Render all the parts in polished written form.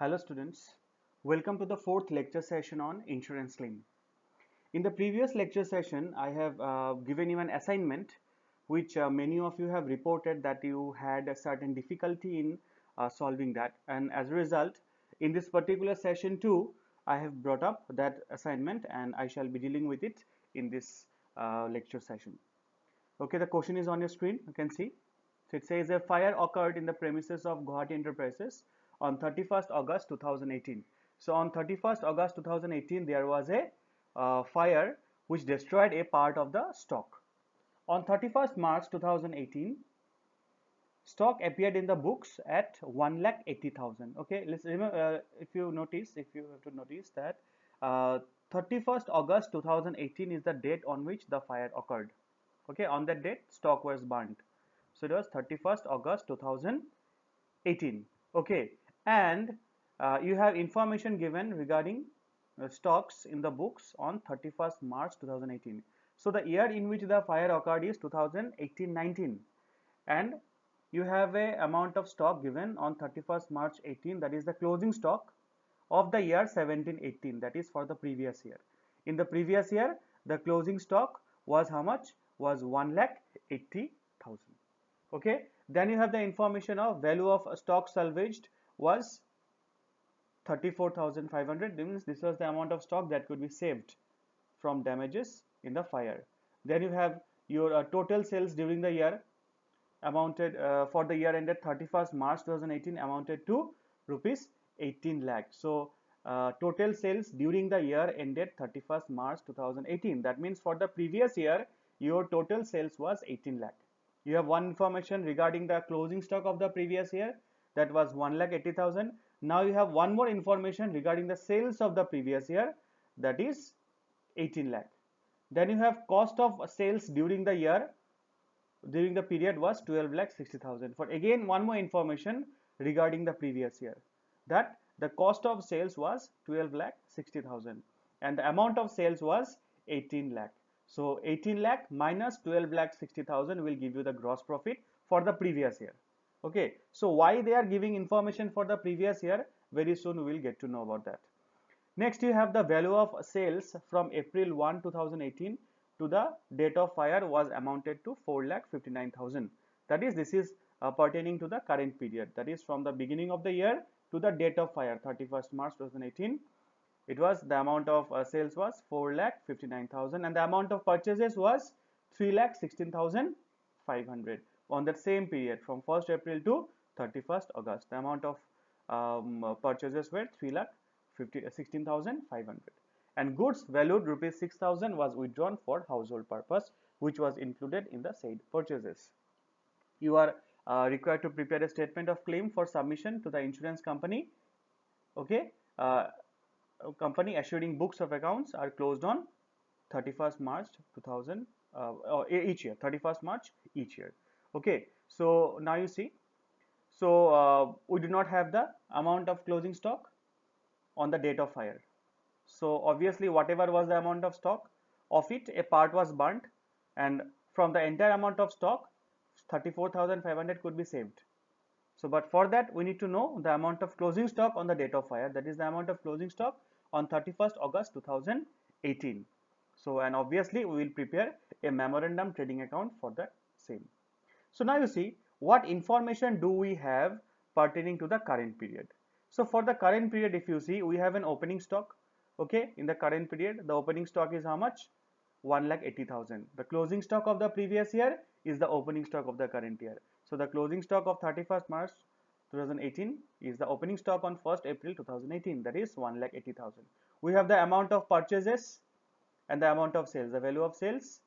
Hello students, welcome to the fourth lecture session on insurance claim. In the previous lecture session, I have given you an assignment which many of you have reported that you had a certain difficulty in solving that, and as a result, in this particular session too, I have brought up that assignment and I shall be dealing with it in this lecture session. Okay, the question is on your screen, you can see. So it says a fire occurred in the premises of Guwahati Enterprises on 31st August 2018. So on 31st August 2018, there was a fire which destroyed a part of the stock. On 31st March 2018, stock appeared in the books at 1,80,000. Okay, let's remember, if you have to notice that 31st August 2018 is the date on which the fire occurred. Okay, on that date stock was burnt. So it was 31st August 2018. Okay, and you have information given regarding stocks in the books on 31st March 2018. So the year in which the fire occurred is 2018-19, and you have a amount of stock given on 31st March 18, that is the closing stock of the year 17-18, that is for the previous year. In the previous year, the closing stock was how much? Was 1,80,000. Okay, then you have the information of value of stock salvaged was 34,500. Means this was the amount of stock that could be saved from damages in the fire. Then you have your total sales during the year amounted for the year ended 31st March 2018 amounted to rupees 18 lakh. So total sales during the year ended 31st March 2018. That means for the previous year your total sales was 18 lakh. You have one information regarding the closing stock of the previous year, that was 1,80,000. Now you have one more information regarding the sales of the previous year, that is 18 lakh. Then you have cost of sales during the year, during the period was 12,60,000. For again one more information regarding the previous year, that the cost of sales was 12,60,000 and the amount of sales was 18 lakh. So 18 lakh minus 12,60,000 will give you the gross profit for the previous year. Okay, so why they are giving information for the previous year, very soon we will get to know about that. Next you have the value of sales from April 1 2018 to the date of fire was amounted to 4,59,000. That is, this is pertaining to the current period, that is from the beginning of the year to the date of fire 31st March 2018. It was the amount of sales was 4,59,000 and the amount of purchases was 3,16,500 on that same period from 1st April to 31st August. The amount of purchases were 3,16,500 and goods valued rupees 6,000 was withdrawn for household purpose, which was included in the said purchases. You are required to prepare a statement of claim for submission to the insurance company. Okay, company assuring books of accounts are closed on 31st March 2000 each year, 31st March each year. Okay, so now you see, so we do not have the amount of closing stock on the date of fire. So obviously whatever was the amount of stock, of it a part was burnt, and from the entire amount of stock 34,500 could be saved. So but for that we need to know the amount of closing stock on the date of fire, that is the amount of closing stock on 31st August 2018. So and obviously we will prepare a memorandum trading account for the same. So now you see what information do we have pertaining to the current period. So for the current period, if you see, we have an opening stock. Okay, in the current period the opening stock is how much? 1,80,000. The closing stock of the previous year is the opening stock of the current year. So the closing stock of 31st March 2018 is the opening stock on 1st April 2018, that is 1,80,000. We have the amount of purchases and the amount of sales. The value of sales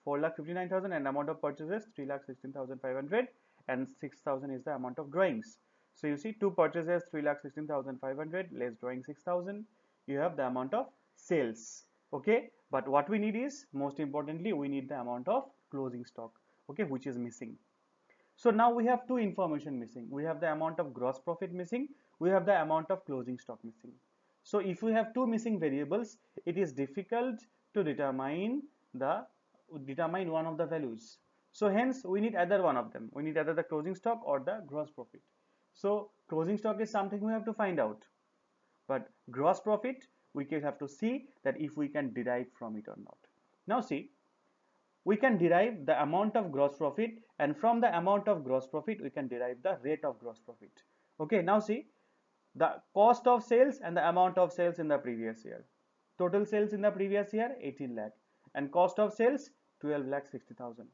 4,59,000 and amount of purchases 3,16,500 and 6,000 is the amount of drawings. So you see two purchases 3,16,500 less drawing 6,000, you have the amount of sales. Okay, but what we need is, most importantly, we need the amount of closing stock, okay, which is missing. So now we have two information missing. We have the amount of gross profit missing, we have the amount of closing stock missing. So if we have two missing variables, it is difficult to determine one of the values. So hence we need either one of them. We need either the closing stock or the gross profit. So closing stock is something we have to find out. but gross profit we can have to see that if we can derive from it or not. Now see, we can derive the amount of gross profit, and from the amount of gross profit we can derive the rate of gross profit. Okay, now see, the cost of sales and the amount of sales in the previous year. Total sales in the previous year 18 lakh and cost of sales 12 lakh 60,000.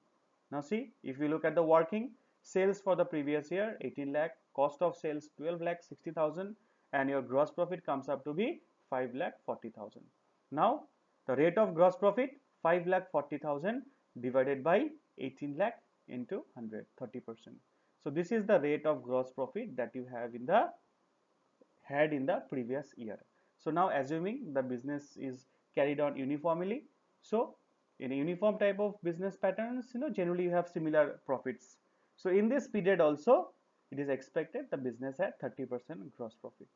Now see, if we look at the working, sales for the previous year 18 lakh, cost of sales 12 lakh 60,000, and your gross profit comes up to be 5 lakh 40,000. Now the rate of gross profit 5 lakh 40,000 divided by 18 lakh into 100, 30%. So this is the rate of gross profit that you have in the had in the previous year. So now assuming the business is carried on uniformly, so in a uniform type of business patterns, generally you have similar profits. So in this period also it is expected the business had 30% gross profit.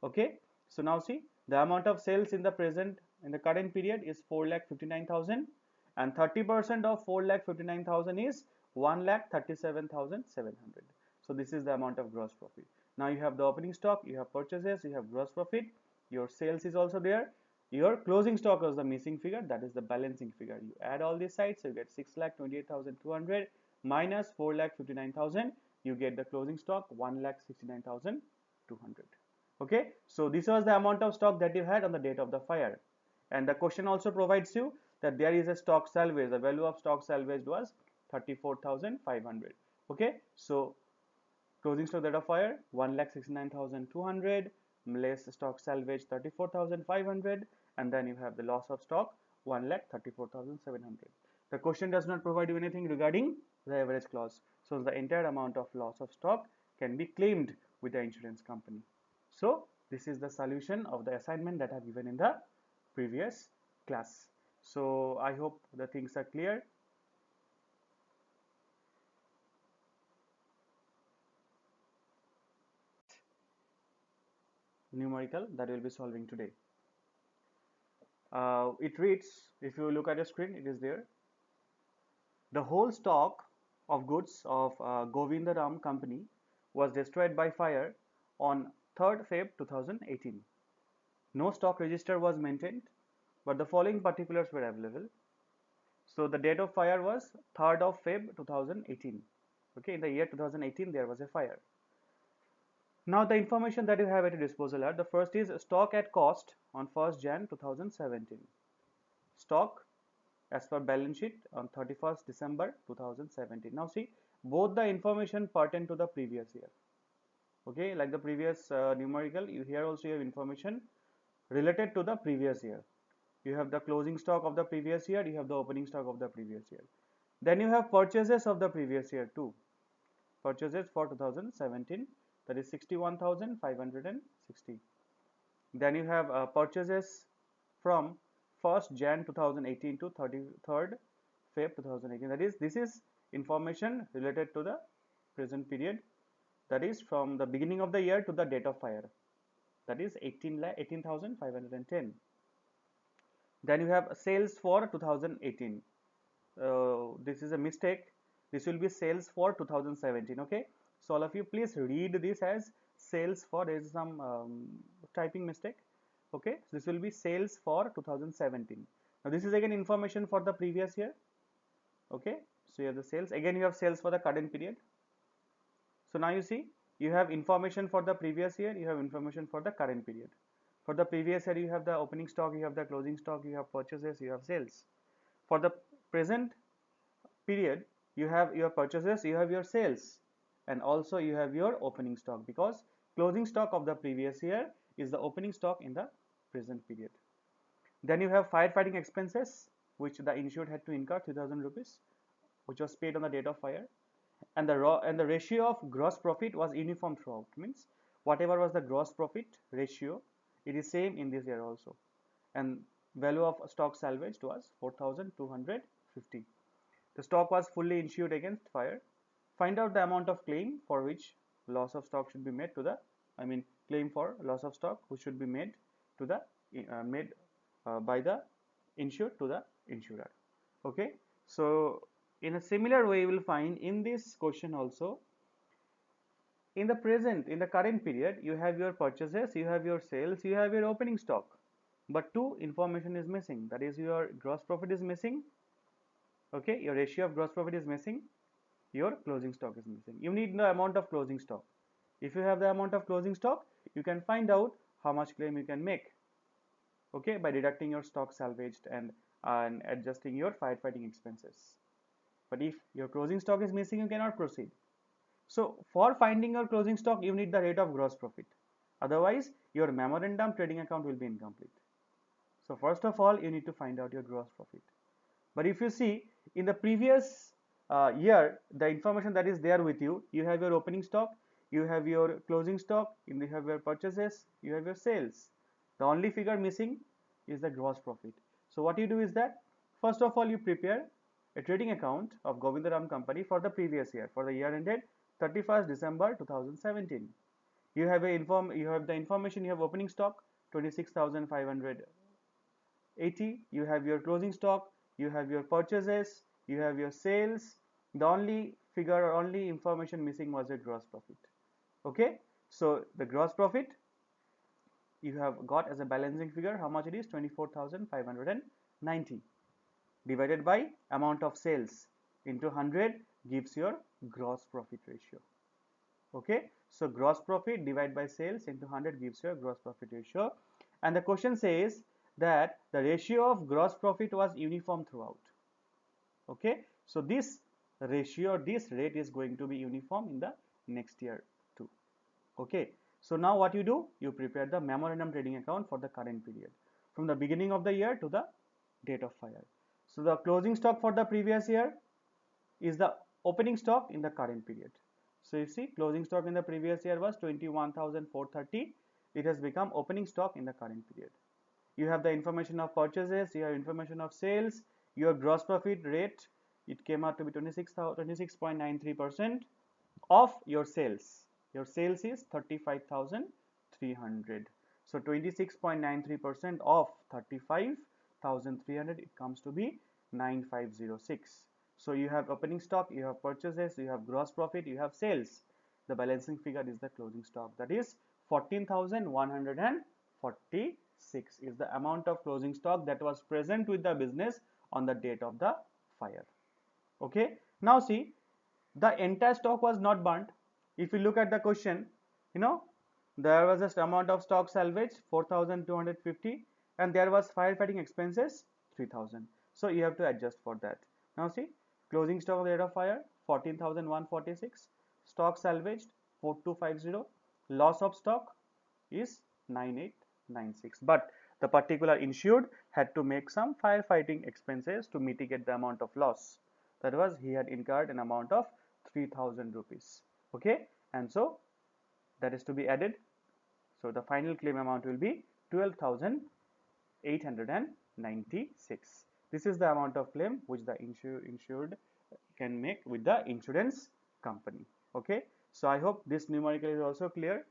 Okay, so now see, the amount of sales in the current period is 4,59,000, and 30% of 4,59,000 is 1,37,700. So this is the amount of gross profit. Now you have the opening stock, you have purchases, you have gross profit, your sales is also there, your closing stock is the missing figure, that is the balancing figure. You add all these sides, so you get 6,28,200 minus 4,59,000, you get the closing stock 1,69,200. Okay, so this was the amount of stock that you had on the date of the fire, and the question also provides you that there is a stock salvage. The value of stock salvage was 34,500. Okay, so closing stock date of fire 1,69,200 less stock salvage 34,500, and then you have the loss of stock 1,34,700. The question does not provide you anything regarding the average clause, so the entire amount of loss of stock can be claimed with the insurance company. So this is the solution of the assignment that I have given in the previous class. So I hope the things are clear. Numerical that we'll be solving today. It reads, if you look at the screen, it is there. The whole stock of goods of Govindaram company was destroyed by fire on 3rd Feb 2018. No stock register was maintained, but the following particulars were available. So the date of fire was 3rd of Feb 2018. Okay, in the year 2018 there was a fire. Now the information that you have at your disposal are, the first is stock at cost on 1st Jan 2017. Stock as per balance sheet on 31st December 2017. Now see, both the information pertain to the previous year. Okay, like the previous numerical, you here also have information related to the previous year. You have the closing stock of the previous year, you have the opening stock of the previous year. Then you have purchases of the previous year too. Purchases for 2017, that is 61,560. Then you have purchases from 1st Jan 2018 to 33rd Feb 2018. That is, this is information related to the present period, that is from the beginning of the year to the date of fire, that is 18,510. Then you have sales for 2018. This is a mistake. This will be sales for 2017. Okay, so all of you please read this as sales for, there is some typing mistake. Okay, so this will be sales for 2017. Now this is again information for the previous year. Okay, so you have the sales, again you have sales for the current period. So now you see, you have information for the previous year, you have information for the current period. For the previous year you have the opening stock, you have the closing stock, you have purchases, you have sales. For the present period you have your purchases, you have your sales, and also you have your opening stock, because closing stock of the previous year is the opening stock in the present period. Then you have firefighting expenses, which the insured had to incur 3,000 rupees, which was paid on the date of fire. And the ratio of gross profit was uniform throughout, means whatever was the gross profit ratio, it is same in this year also. And value of stock salvaged was 4,250. The stock was fully insured against fire. Find out the amount of claim for which loss of stock should be made to the, claim for loss of stock which should be made to the by the insured to the insurer. Okay, so in a similar way you will find in this question also, in the present, in the current period, you have your purchases, you have your sales, you have your opening stock, but two information is missing. That is, your gross profit is missing. Okay, your ratio of gross profit is missing, your closing stock is missing. You need the amount of closing stock. If you have the amount of closing stock, you can find out how much claim you can make, okay, by deducting your stock salvaged and adjusting your firefighting expenses. But if your closing stock is missing, you cannot proceed. So for finding your closing stock, you need the rate of gross profit. Otherwise, your memorandum trading account will be incomplete. So first of all, you need to find out your gross profit. But if you see in the previous year, the information that is there with you, you have your opening stock, you have your closing stock, you have your purchases, you have your sales. The only figure missing is the gross profit. So what you do is that first of all, you prepare a trading account of Govindaram Company for the previous year, for the year ended 31st December 2017. You have the information, you have opening stock 26,580, you have your closing stock, you have your purchases, you have your sales. The only figure or only information missing was your gross profit. Okay, so the gross profit you have got as a balancing figure, how much it is? 24,590 divided by amount of sales into 100 gives your gross profit ratio. Okay, so gross profit divided by sales into 100 gives your gross profit ratio, and the question says that the ratio of gross profit was uniform throughout. Okay, so this ratio, this rate is going to be uniform in the next year too. Okay, so now what you do, you prepare the memorandum trading account for the current period from the beginning of the year to the date of fire. So the closing stock for the previous year is the opening stock in the current period. So you see, closing stock in the previous year was 21,430. It has become opening stock in the current period. You have the information of purchases, you have information of sales, your gross profit rate, it came out to be 26.93% of your sales. Your sales is 35,300. So 26.93% of 35,300, it comes to be 9506. So you have opening stock, you have purchases, you have gross profit, you have sales. The balancing figure is the closing stock, that is 14,146 is the amount of closing stock that was present with the business on the date of the fire. Okay, now see, the entire stock was not burnt. If you look at the question, there was just amount of stock salvage 4,250 and there was firefighting expenses 3,000. So you have to adjust for that. Now see, closing stock of the rate of fire 14,146, stock salvaged 4,250, loss of stock is 9,896. But the particular insured had to make some firefighting expenses to mitigate the amount of loss. That was, he had incurred an amount of 3,000 rupees. Okay, and so that is to be added. So the final claim amount will be 12,896. This is the amount of claim which the insured can make with the insurance company. Okay, so I hope this numerical is also clear.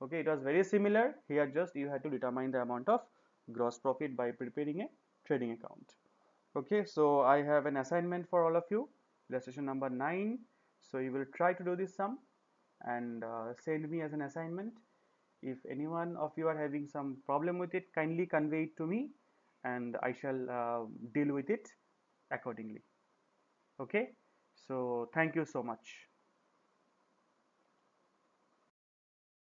Okay, it was very similar. Here just you had to determine the amount of gross profit by preparing a trading account. Okay, so I have an assignment for all of you, illustration number 9. So you will try to do this sum and send me as an assignment. If anyone of you are having some problem with it, kindly convey it to me and I shall deal with it accordingly. Okay, so thank you so much.